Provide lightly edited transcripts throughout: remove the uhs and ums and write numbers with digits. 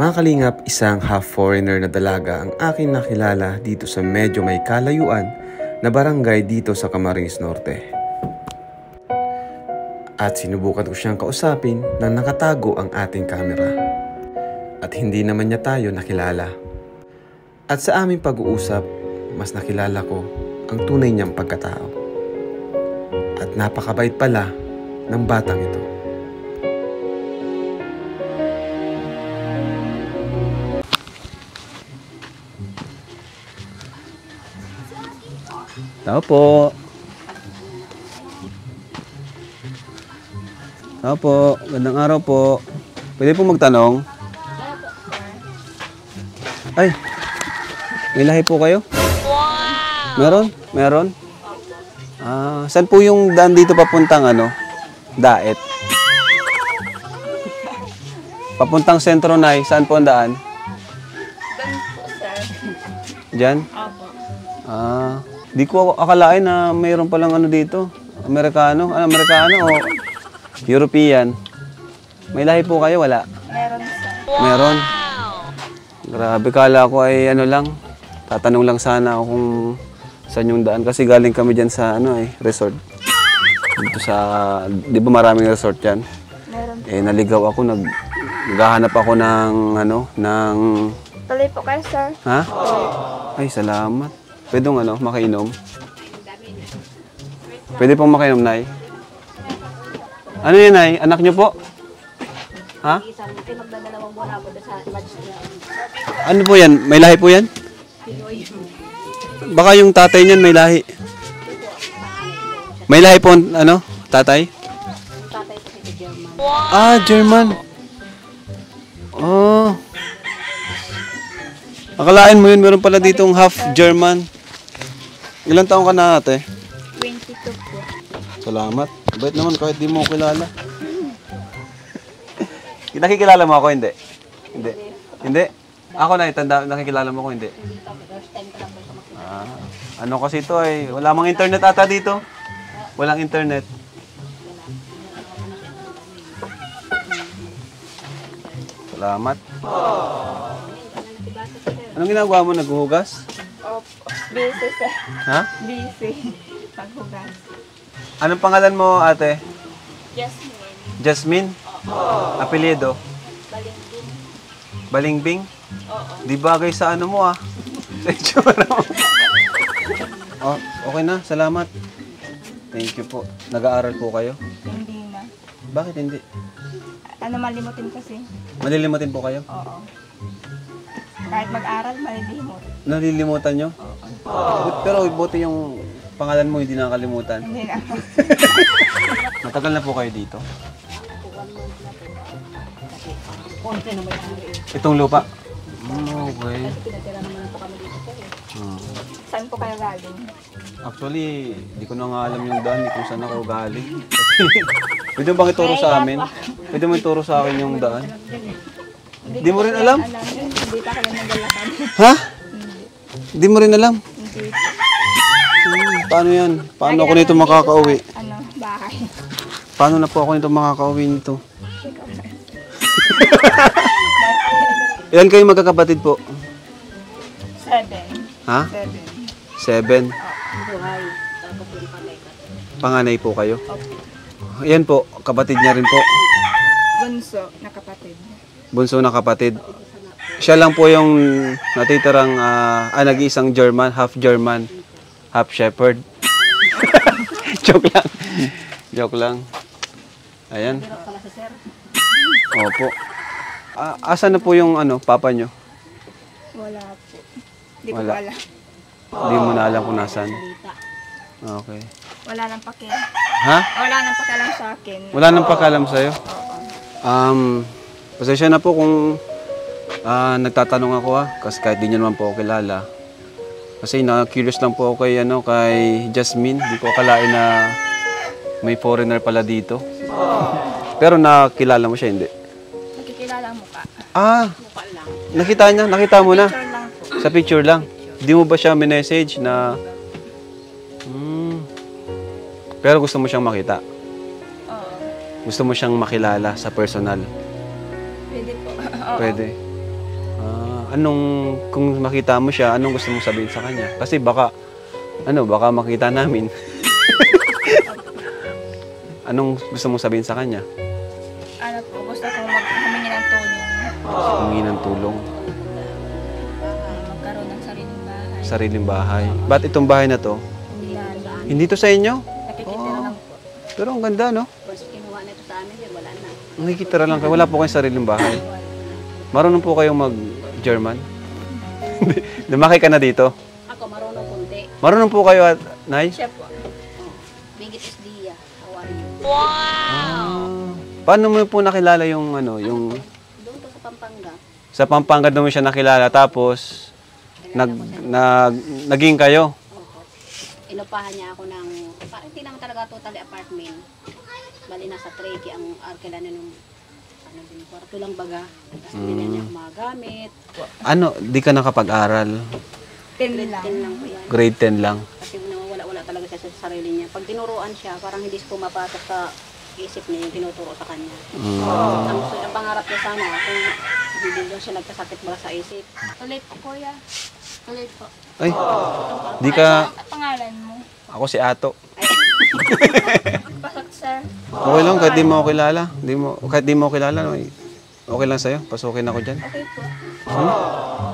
Mga kalingap, isang half-foreigner na dalaga ang aking nakilala dito sa medyo may kalayuan na barangay dito sa Camarines Norte. At sinubukan ko siyang kausapin nang nakatago ang ating kamera. At hindi naman niya tayo nakilala. At sa aming pag-uusap, mas nakilala ko ang tunay niyang pagkatao. At napakabait pala ng batang ito. Tao po. Tao po. Gandang araw po. Pwede po magtanong? Ay, may lahi po kayo? Wow! Meron? Meron? Saan po yung daan dito papuntang Daet? Papuntang Sentro Nay, saan po ang daan? Doon po, sir. Diyan? Opo. Di ko akalain na mayroon palang dito. Amerikano o European. May lahi po kayo? Wala? Meron, sir. Meron? Grabe, kala ko ay lang. Tatanong lang sana ako kung saan yung daan. Kasi galing kami dyan sa resort. Dito sa, di ba maraming resort dyan? Meron. Naligaw ako, naghahanap ako ng... Tuloy po kayo, sir. Ha? Ay, salamat. Pwede makainom? Pwede pong makainom, Nay? Ano yan, Nay? Anak niyo po? Ha? Ano po yan? May lahi po yan? Baka yung tatay niyan may lahi. May lahi po, tatay? Tatay po si German. German. Oh. Akalain mo yun, meron pala ditong half German. Ilang taong ka na, ate? 22 po. Salamat. Bait naman kahit di mo kilala. Nakikilala mo ako, hindi? Hindi. Hindi? Ako na itanda, nakikilala mo ako, hindi? Ano kasi ito ay, wala mang internet ata dito. Walang internet. Salamat. Anong ginagawa mo? Naghuhugas? Opo. Busy, sir. Ha? Busy. Paghugas. Anong pangalan mo, ate? Jasmine. Jasmine? Apelyido? Balingbing. Balingbing? Oo. Di bagay sa mo Sa itsura mo. Okay na. Salamat. Thank you po. Nag-aaral po kayo? Hindi na. Bakit hindi? Malimutin kasi. Malilimutin po kayo? Oo. Kahit mag-aral, malilimot. Nalilimutan nyo? Oo. Pero buti yung pangalan mo hindi nakakalimutan. Hindi na. Matagal na po kayo dito? Itong lupa? Okay. Saan po kayo galing? Actually, di ko na nga alam yung daan kung saan ako galing. Pwede mo bang ituro sa amin? Pwede mo ituro sa akin yung daan? Di mo rin alam? Hindi pa kami naglalakad. Ha? Di mo rin alam? Hindi. Paano yan? Paano ako nito makakauwi? Bahay. Paano na po ako nito makakauwi nito? Ilan kayo magkakapatid po? 7. Ha? 7. 7? Panganay po kayo? Yan po, kapatid niya rin po. Bunso na kapatid. Bunso na kapatid. Siya lang po yung natitirang nag-iisang German, half shepherd. Joke lang. Joke lang. Ayan. Opo. Asan na po yung papa nyo? Wala po. Hindi ko Wala. alam. Hindi mo na alam kung nasan. Okay. Wala nang pakialam. Ha? Wala nang pakialam sa akin. Wala nang pakalam sa'yo? Oo. Pasensya na po kung nagtatanong ako kasi kahit di nyo naman po ako kilala. Kasi na-curious lang po ako kay Jasmine. Hindi ko akalain na may foreigner pala dito. Pero nakilala mo siya, hindi? Nakikilala mo ka. Nakita mo na? Picture lang po. Sa picture lang? Di mo ba siya minessage na... Pero gusto mo siyang makita? Oo. Gusto mo siyang makilala sa personal? Pwede po. Oo. Pwede. kung makita mo siya, anong gusto mong sabihin sa kanya? Kasi baka makita namin. Anong gusto mong sabihin sa kanya? Ano po, gusto kong humingi ng tulong. Humingi ng tulong. Magkaroon ng sariling bahay. Sariling bahay. Ba't itong bahay na to? Nilalaan. Hindi to sa inyo? Nakikitira lang po. Pero ang ganda, no? Tapos kinuha na ito sa amin, sir, wala na. Nakikitira lang kayo. Wala po kayong sariling bahay. Marunong po kayong mag-German? Lumaki ka na dito? Ako, marunong kunti. Marunong po kayo at Nay? Siya po. Bigit is Dia. How are you? Paano mo po nakilala yung Doon to sa Pampanga. sa Pampanga doon mo siya nakilala tapos naging kayo? Opo. Inupahan niya ako ng, parang hindi naman talaga totally apartment. Bali nasa Treki ang arkela na nung, din, kwarto lang baga. Tapos binigyan niya ako mga gamit. Di ka nakapag-aral? 10 lang. 10 lang po yan. Grade 10 lang. Kasi nawawala-wala talaga siya sa sarili niya. Pag tinuruan siya, parang hindi siya pumapasok sa isip niya yung tinuturo sa kanya. Ang pangarap niya sana, kung hindi doon siya nagkasakit ba sa isip. Ulit po, kuya. Ulit po. Ay, di ka... Ano pangalan mo? Ako si Ato. Pasok, sir. Okay lang, kahit di mo ako kilala. Kahit di mo ako kilala, no, okay lang sa'yo. Pasukin ako dyan. Okay po.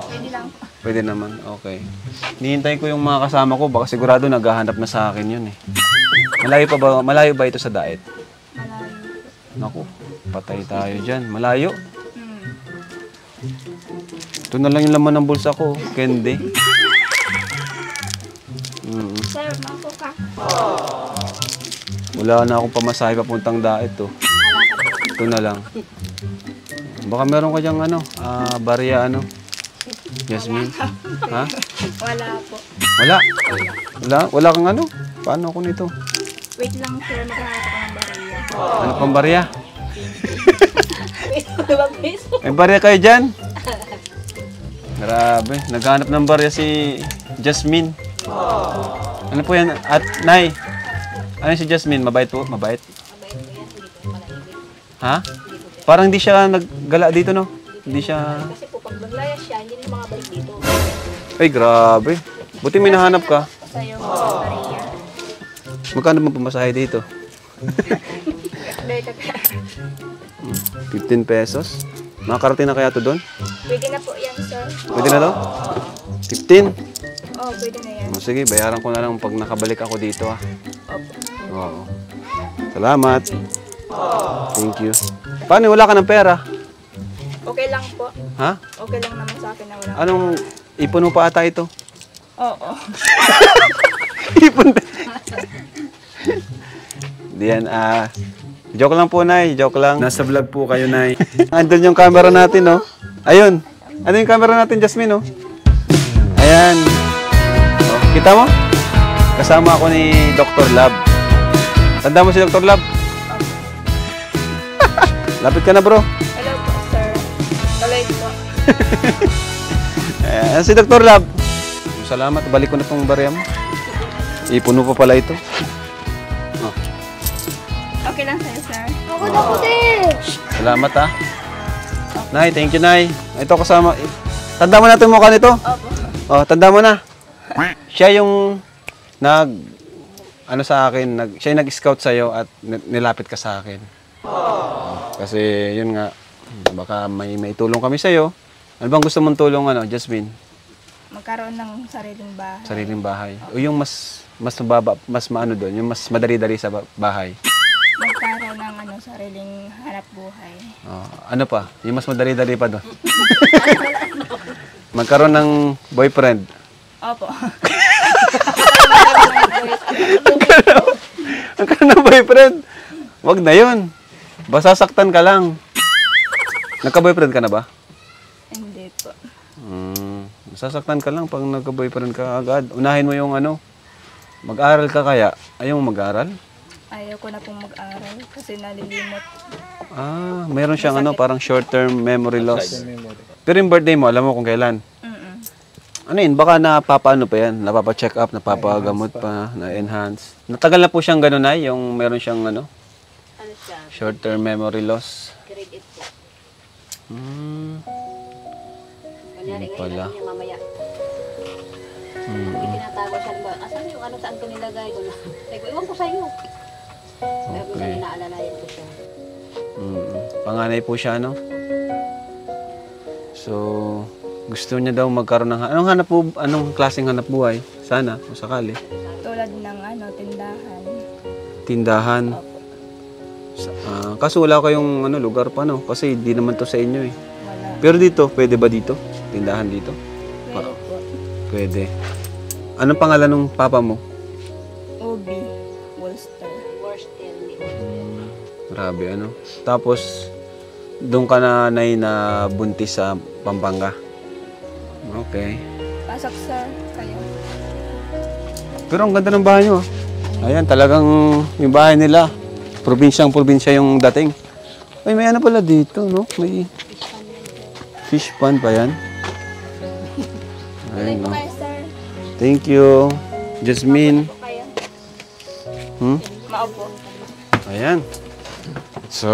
Pwede lang po. Pwede naman, okay. Nihintay ko yung mga kasama ko, baka sigurado naghahanap na sa akin yun eh. Malayo ba ito sa daet? Malayo. Naku, patay tayo dyan. Malayo. Hmm. Ito na lang yung laman ng bulsa ko, candy. Sir, mako ka. Wala na akong pamasahe papuntang daet to. Ito na lang. Baka meron ka dyang barya Jasmine? Ha? Wala po. Wala? Wala kang Paano ako nito? Wait lang, sir. Maghahanap ako ng barya. Ano pang barya? Peso. May barya kayo dyan? Grabe, naghanap ng barya si Jasmine. Ano po yan? At Nay, ano si Jasmine? Mabait po? Mabait? Mabait po yan, hindi po palaibig. Ha? Parang hindi siya naggala dito, no? Hindi siya... Kasi po, pag naglayas siya, hindi rin makabalik dito. Ay, grabe. Buti may nahanap ka. Sa yung barya. Magkano mo pamasahe dito? Dahil ka. 15 pesos? Makakarating na kaya to doon? Pwede na po yan, sir. Pwede na to? 15? Oo, pwede na yan. Sige, bayaran ko na lang pag nakabalik ako dito, ah. Opo. Oo. Salamat. Thank you. Paano? Wala ka ng pera? Okay lang po. Ha? Okay lang naman sa akin na wala. Anong ipon mo pa ata ito? Oo. Ipon. Diyan, joke lang po, Nay. Joke lang. Nasa vlog po kayo, Nay. Andun yung camera natin, no? Ayun. Ano yung camera natin, Jasmine, no? Ayan. Oh, kita mo? Kasama ako ni Dr. Lab. Tanda mo si Dr. Lab? Lapit ka na, bro. Hello po, sir. Tuloy po. Ayan, si Dr. Lab. Salamat. Balik ko na tong barya mo. Ipuno pa pala ito. Oh. Okay lang sa'yo, sir. Salamat, ha. Nay, thank you, Nay. Ito kasama. Tanda mo na itong mukha nito? Opo. Oh, tanda mo na. Siya yung sa akin, siya yung nag-scout sa'yo at nilapit ka sa akin. Kasi yun nga, baka may tulong kami sa'yo. Ano bang gusto mong tulong, Jasmine? Magkaroon ng sariling bahay. Sariling bahay. O yung mas mababa, mas maano doon, yung mas madali-dali sa bahay. Magkaroon ng sariling hanap buhay. Oh, ano pa? Yung mas madali-dali pa doon. Magkaroon ng boyfriend. Opo. Magkaroon ng boyfriend. Wag na yun. Basta saktan ka lang. Nagka-boyfriend ka na ba? Hindi po. Sasaktan ka lang pag nagka-boyfriend ka agad. Unahin mo yung mag-aral ka kaya. Ayaw mo mag-aral? Ayaw ko na pong mag-aral kasi nalilimot. Mayroon siyang parang short-term memory loss. Pero yung birthday mo, alam mo kung kailan? Ano yun? Baka napapaano pa yan? Napapa-check up, napapagamot pa, na-enhance. Natagal na po siyang gano'n ay, yung meron siyang Ano siya? short-term memory loss. Grade 8 po. Kunyari, ngayon Pala. niya mamaya. Itinatago siya ba? Asan yung ano, saan ko nilagay ko na? Sabi ko, iwan ko sa'yo. Kaya Okay. minsan inaalalayan ko siya. Panganay po siya, no? So, gusto niya daw magkaroon ng... Anong klaseng hanap buhay? Sana, kung sakali. Tulad ng ano, tindahan. Tindahan. Kaso wala kayong lugar pa, no? Kasi di naman to sa inyo, eh. Wala. Pero dito, pwede ba dito? Tindahan dito? Pwede po. Pwede. Anong pangalan ng papa mo? Ubi. Wolster. Worst end. Grabe, ano? Tapos, doon ka na buntis sa Pampanga. Okay. Pasok sir, kayo. Pero ang ganda ng bahay nyo. Ayan, talagang yung bahay nila. Probinsya yung dating. Ay, may ano pala dito, no? May fish pond pa yan. Tuloy Ayun, po no? kayo sir. Thank you. Jasmine. Kayo. Hmm? Maupo. Ayan. So,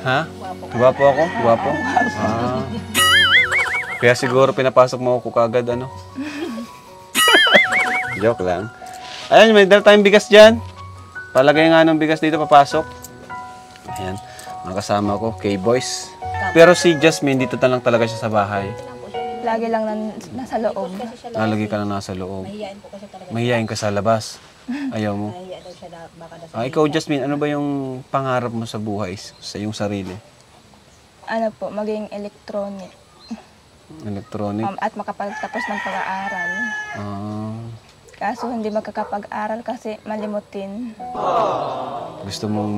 ha? Gwapo ako? Gwapo? Ah. Kaya siguro pinapasok mo ako kagad, ano? Joke lang. Ayan, may dala tayong bigas dyan. Palagay nga ng bigas dito, papasok. Ayan, mga kasama ko, K-Boys. Pero si Jasmine, dito na lang talaga siya sa bahay. Lagi lang nasa loob. Nalagay ka na nasa loob. Mahihain po kasi talaga. Mahihain ka sa labas. Ayaw mo. Mahiya daw siya baka daw Ikaw, Jasmine, ano ba yung pangarap mo sa buhay, sa iyong sarili? Ano po, maging electronic. Electronic? At makapagtapos ng pag-aaral. Ah, Kaso hindi magkakapag-aral kasi malimutin. gusto mong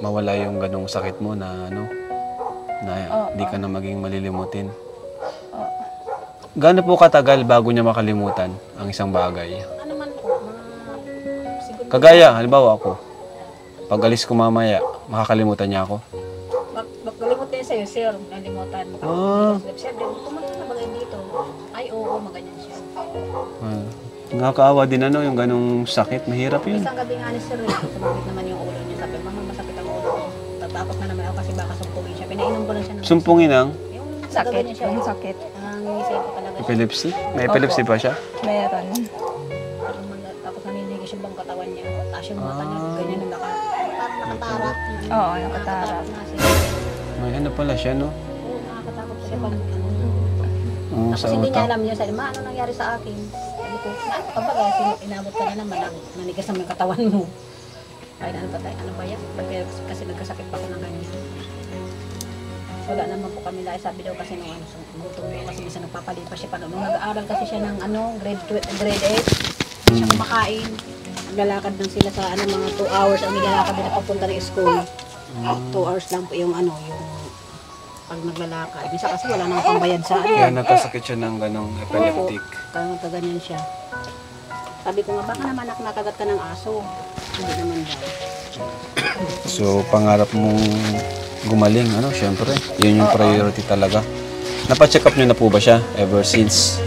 mawala yung ganong sakit mo na hindi ka na maging malilimutin. Gaano po katagal bago niya makalimutan ang isang bagay? ano man po, siguro Kagaya, halimbawa ako, pag alis ko mamaya, makakalimutan niya ako. magkalimutan sa'yo, sir, nalimutan mo. Sir, pumunta na ba kayo dito? Ay, oo, maganyan siya. Nakakaawa din yung ganong sakit. Mahirap yun. Isang gabi nga ni sir, sumabit naman yung ulo niya. Sabi, mama, masakit ang ulo ko. Tatakot na naman ako kasi baka sumpungin siya. Pinainom ko lang siya ng Sumpungin ang yung Sakit, gagawin niya siya. yung sakit. Ang isip ko talaga siya. epilepsy. May epilepsy pa siya? Meron. Tapos naninigis yung bang katawan niya. Tapos yung mata niya, ganyan ang parang nakatarap. Oo, nakatarap. Na siya. May ano pala siya, no? Oo, nakakatakot siya pag Oo, Tapos sa hindi niya utak. alam niya, sabi, ma, ano nangyari sa akin? Sabi ko, kapag inabot ka na naman, nanigas naman yung katawan mo. Ay, ano ba tayo? Ano ba yan? Kasi nagkasakit pa ko ng ganyan. Wala naman po kami dahil sabi daw kasi nung gutom daw kasi minsan nagpapalipas siya pa nung nag-aaral kasi siya ng grade 8. Hindi siya kumakain. Naglalakad lang sila sa mga 2 hours ang nilalakad nila papunta ng school. 2 hours lang po yung yung pag naglalakad. Minsan kasi wala nang pambayad sa Kaya nagkasakit siya ng ganong epileptic. Kaya ganyan siya. Sabi ko nga, baka naman nakagat ka ng aso. Hindi naman daw. So, pangarap mong gumaling, syempre. Yun yung priority talaga. Napacheck up niyo na po ba siya ever since?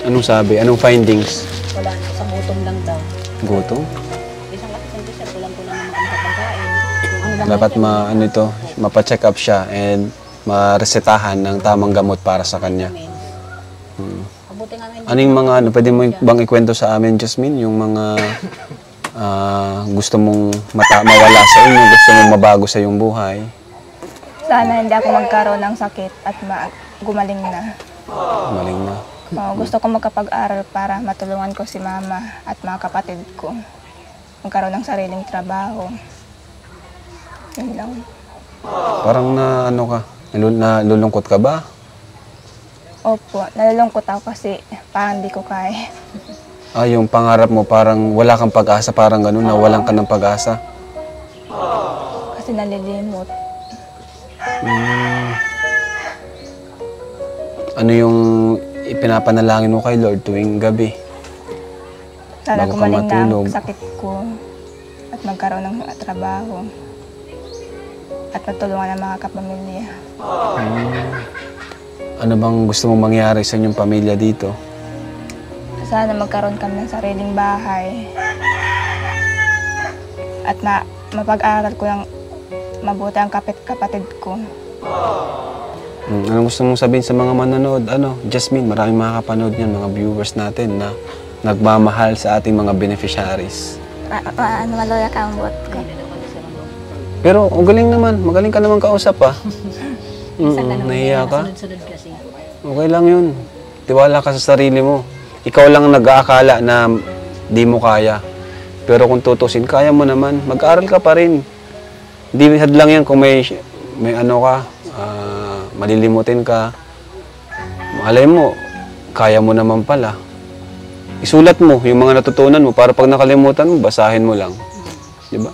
Anong sabi? Anong findings? Wala na, sa gutom lang daw. Gutom? Isang kasi siyempre sir, kulang naman kami sa pagkain. Kung ano lang Dapat natin, mapacheck up siya and maresetahan ng tamang gamot para sa kanya. namin. Mabuti nga ngayon. Anong mga pwede mo bang ikwento sa amin, Jasmine? Yung mga gusto mong mawala sa inyo, gusto mong mabago sa iyong buhay? Sana hindi ako magkaroon ng sakit at gumaling na. Maling na. Gusto ko magkapag-aral para matulungan ko si mama at mga kapatid ko. Magkaroon ng sariling trabaho. Yun lang. Parang nalulungkot ka ba? Opo, nalulungkot ako kasi parang di ko kaya. Yung pangarap mo parang wala kang pag-asa, parang gano'n, nawalan ka ng pag-asa. Kasi nalilimot. Ano yung ipinapanalangin mo kay Lord tuwing gabi? Sana Bago ka gumaling na matulog. ang sakit ko at magkaroon ng trabaho. At matulungan ang mga kapamilya. Ano bang gusto mong mangyari sa inyong pamilya dito? Sana magkaroon kami ng sariling bahay. At mapag-aral ko ng mabuti ang kapatid ko. Ano gusto mong sabihin sa mga manonood? Jasmine, maraming makakapanood niyan, mga viewers natin na nagmamahal sa ating mga beneficiaries. Maloya ka ang buot ko. Pero ang galing naman, magaling ka naman kausap nahiya ka? Sunod-sunod kasi. Okay lang yun. Tiwala ka sa sarili mo. Ikaw lang nag-aakala na di mo kaya. Pero kung tutusin, kaya mo naman. Mag-aaral ka pa rin. Hindi hadlang yan kung may malilimutin ka. Malay mo, kaya mo naman pala. Isulat mo yung mga natutunan mo para pag nakalimutan mo, basahin mo lang. Diba?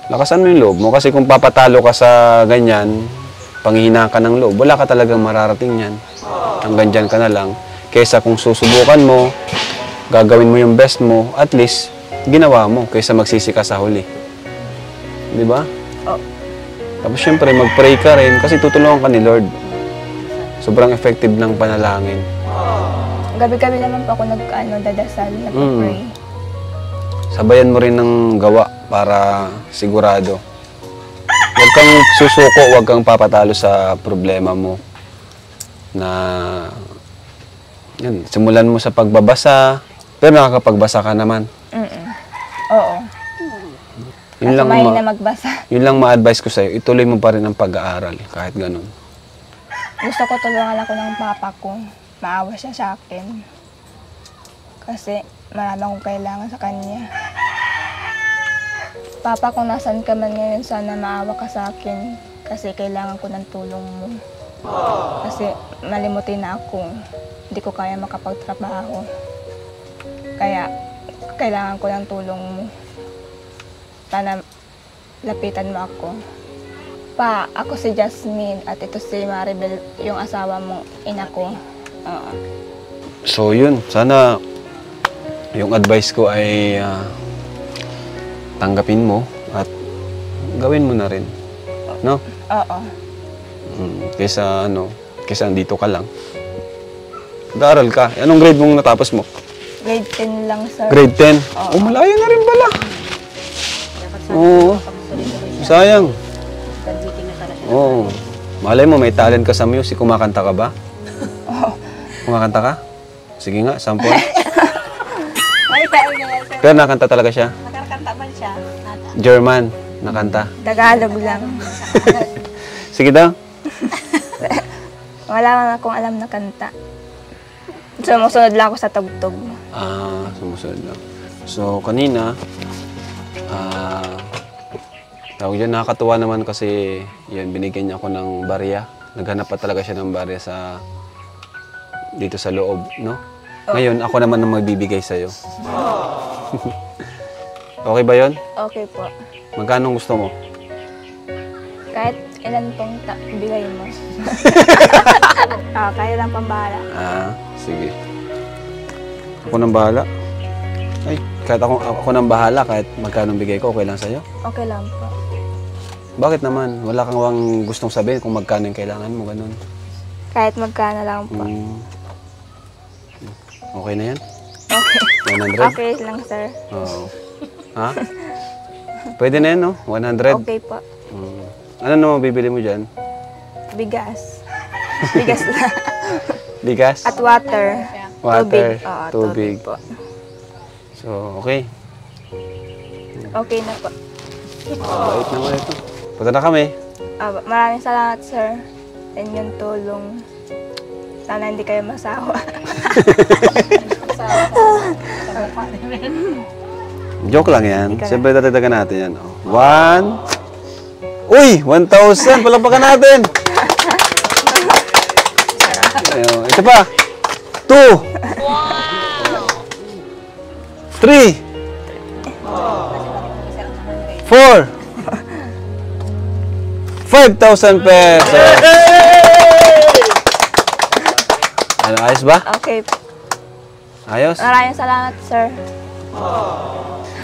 Lakasan mo yung loob mo. Kasi kung papatalo ka sa ganyan, panghihina ka ng loob, wala ka talagang mararating yan. Hanggang dyan ka na lang. Kaysa kung susubukan mo, gagawin mo yung best mo, at least, ginawa mo kaysa magsisi ka sa huli. Di ba? Oh. Tapos syempre, mag-pray ka rin kasi tutulungan ka ni Lord. Sobrang effective ng panalangin. Gabi-gabi naman po ako dadasal, nag-pray. Sabayan mo rin ng gawa para sigurado. Huwag kang susuko, huwag kang papatalo sa problema mo. Simulan mo sa pagbabasa, pero nakakapagbasa ka naman. Oo. Mahina magbasa. Yun lang ma-advise ko sa'yo, ituloy mo pa rin ang pag-aaral, kahit ganun. Gusto ko tulungan ako ng papa ko. Maawa siya sa akin. Kasi marami akong kailangan sa kanya. Papa, kung nasan ka man ngayon, sana maawa ka sa akin. Kasi kailangan ko ng tulong mo. Kasi malimutin na ako. Hindi ko kaya makapagtrabaho. Kaya kailangan ko ng tulong mo. Sana lapitan mo ako. Pa, ako si Jasmine at ito si Maribel, yung asawa mong ina ko. So yun, sana yung advice ko ay tanggapin mo at gawin mo na rin. No? Oo. Kaysa andito ka lang. Mag-aaral ka. Anong grade mong natapos mo? Grade 10 lang, sir. Grade 10? Oh, malayo na rin pala. Oo. Sayang. Oo. Malay mo, may talent ka sa music. Kumakanta ka ba? Kumakanta ka? Sige nga, sample. Pero nakanta talaga siya? Nakakanta ba siya? German, nakanta. Tagalog lang. Sige daw. Wala man akong alam na kanta. Sumusunod lang ako sa tugtog. Sumusunod lang. So, kanina, tawag dyan, nakakatuwa naman kasi yun, binigyan niya ako ng barya. Naghanap pa talaga siya ng barya dito sa loob, no? Ngayon, ako naman ang magbibigay sa'yo. Okay ba yon? Okay po. Magkano gusto mo? Kahit ilan pong bigay mo. Kaya lang pambahala. Sige. Ako nang bahala. Ay, kahit ako nang bahala, kahit magkano bigay ko, okay lang sa'yo? Okay lang po. Bakit naman? Wala kang gustong sabihin kung magkano yung kailangan mo, ganun. Kahit magkano lang po. Okay na yan? Okay. 100? Okay lang, sir. Oo. Ha? Pwede na yan, no? 100? Okay po. Ano naman bibili mo dyan? Bigas. Bigas lang. Bigas? At water. Water. Tubig. Oo, Tubig. po. So, okay. Okay na po. Bait naman ito. Punta na kami. Maraming salamat, sir. Sa inyong tulong. Sana hindi kayo masawa. Joke lang yan. Siyempre, tatagdagan natin yan. 1. Uy! 1,000! Palakpakan natin! Ito pa. 2. 3. 4. 5,000 pesos! Ano, ayos ba? Okay. Ayos? Maraming salamat, sir.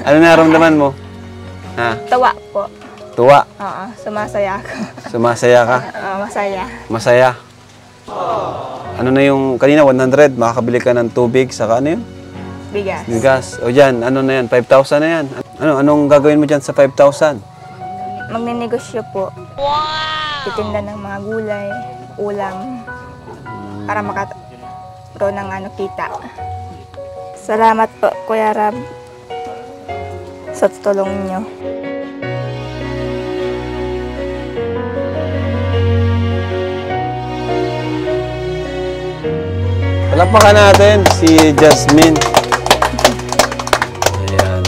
Ano naramdaman mo? Ha? Tawa po. Tuwa? Oo, sumasaya ako. Sumasaya ka? Masaya. Masaya? Ano na yung, kanina 100, makakabili ka ng tubig, saka ano yun? Bigas. Bigas. O dyan, ano na yan? 5,000 na yan. Anong gagawin mo dyan sa 5,000? Magninegosyo po. Wow! titinda ng mga gulay, ulam, para makakaroon ng kita. Salamat po, Kuya Rab, sa tulong niyo. Palakpakan natin si Jasmine. Ayan.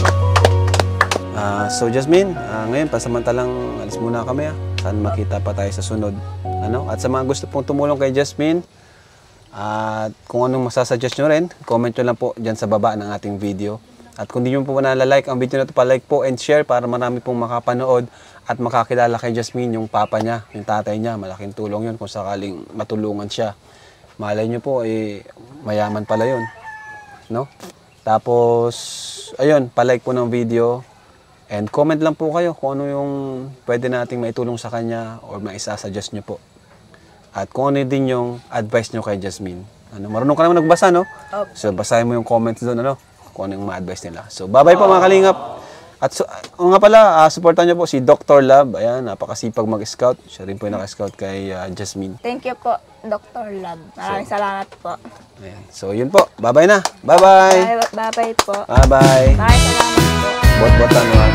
So Jasmine, ngayon pasamantalang alis muna kami. Saan makita pa tayo sa sunod. At sa mga gusto pong tumulong kay Jasmine, at kung anong masasuggest nyo rin, comment nyo lang po dyan sa baba ng ating video. At kung di nyo po nalalike ang video na ito, pa-like po and share para marami pong makapanood at makakilala kay Jasmine, yung papa niya, yung tatay niya. Malaking tulong yun kung sakaling matulungan siya. Malay nyo po, mayaman pala yun. No? Tapos, ayun, palike po ng video. And comment lang po kayo kung ano yung pwede nating maitulong sa kanya or maisasuggest nyo po. At kung ano din yung advice nyo kay Jasmine. Marunong ka naman nagbasa, no? Okay. So, basahin mo yung comments doon, kung ano yung ma-advise nila. So, bye-bye po mga kalingap. At nga pala, supportan niyo po si Dr. Love. Ayan, napakasipag mag-scout. Siya rin po yung naka-scout kay Jasmine. Thank you po, Dr. Love. Maraming salamat po. Ayan. So, yun po. Bye-bye na. Bye-bye. Bye-bye po. Bye-bye. Maraming salamat po. Bot-botan naman.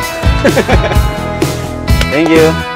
Thank you.